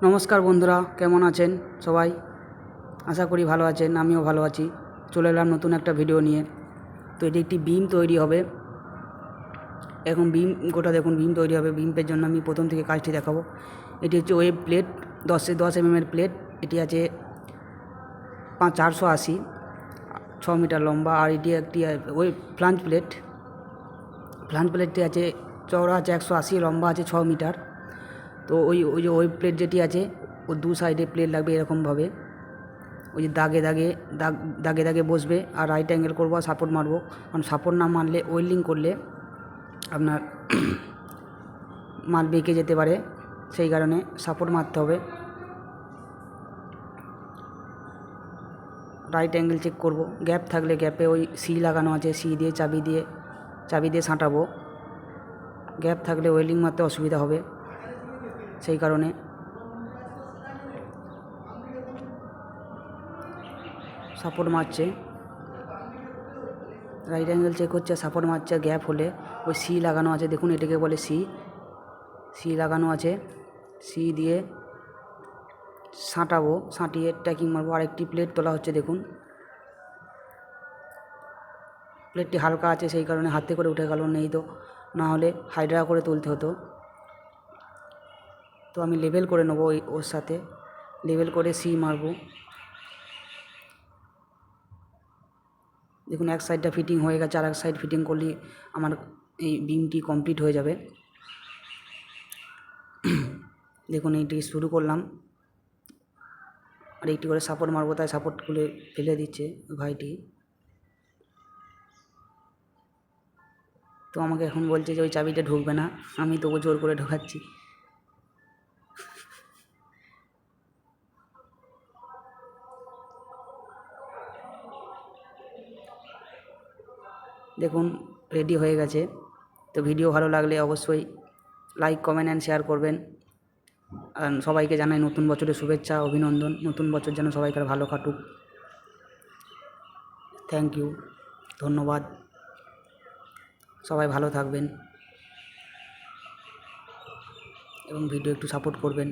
নমস্কার বন্ধুরা, কেমন আছেন সবাই? আশা করি ভালো আছেন, আমিও ভালো আছি। চলে এলাম নতুন একটা ভিডিও নিয়ে। তো এটি একটি বিম তৈরি হবে। এখন গোটা দেখুন বিম তৈরি হবে। বিমের জন্য আমি প্রথম থেকে কাজটি দেখাবো। এটি হচ্ছে ওয়েব প্লেট, 10 mm প্লেট। এটি আছে 480, 6 মিটার লম্বা। আর এটি একটি ওয়েব ফ্লাঞ্জ প্লেট। ফ্লাঞ্জ প্লেটটি আছে চওড়া আছে 180, লম্বা আছে 6 মিটার। তো ওই যে ওয়েব প্লেট যেটি আছে ওর দু সাইডে প্লেট লাগবে এরকমভাবে, ওই যে দাগে দাগে বসবে। আর রাইট অ্যাঙ্গেল করবো আর সাপোর্ট মারবো, কারণ সাপোর্ট না মারলে ওয়েল্ডিং করলে আপনার মাল বেঁকে যেতে পারে, সেই কারণে সাপোর্ট মারতে হবে। রাইট অ্যাঙ্গেল চেক করব, গ্যাপ থাকলে গ্যাপে ওই সি লাগানো আছে, সি দিয়ে চাবি দিয়ে সাঁটাবো। গ্যাপ থাকলে ওয়েল্ডিং মারতে অসুবিধা হবে, সেই কারণে সাপোর্ট মারছে। রাইট অ্যাঙ্গেল চেক হচ্ছে, সাপোর্ট মারছে। গ্যাপ হলে ওই সি লাগানো আছে, দেখুন এটাকে বলে সি লাগানো আছে। সি দিয়ে সাঁটাবো, সাঁটিয়ে ট্যাকিং মারবো। আরেকটি প্লেট তোলা হচ্ছে, দেখুন প্লেটটি হালকা আছে, সেই কারণে হাতে করে উঠে গেল, নেই তো না হলে হাইড্রা করে তুলতে হতো। তো আমি লেভেল করে নেবো, ওর সাথে লেভেল করে সি মারবো। দেখুন এক সাইডটা ফিটিং হয়ে গেছে, আর এক সাইড ফিটিং করলে আমার এই বিমটি কমপ্লিট হয়ে যাবে। দেখুন এইটি শুরু করলাম, আর একটি করে সাপোর্ট মারবো, তাই সাপোর্ট খুলে ফেলে দিচ্ছে ভাইটি। তো আমাকে এখন বলছে যে ওই চাবিটা ঢুকবে না, আমি তবু জোর করে ঢোকাচ্ছি। দেখুন রেডি হয়ে গেছে। তো ভিডিও ভালো লাগলে অবশ্যই লাইক, কমেন্ট অ্যান্ড শেয়ার করবেন। আর সবাইকে জানাই নতুন বছরের শুভেচ্ছা, অভিনন্দন। নতুন বছর যেন সবাইকার ভালো কাটুক। থ্যাংক ইউ, ধন্যবাদ। সবাই ভালো থাকবেন এবং ভিডিও একটু সাপোর্ট করবেন।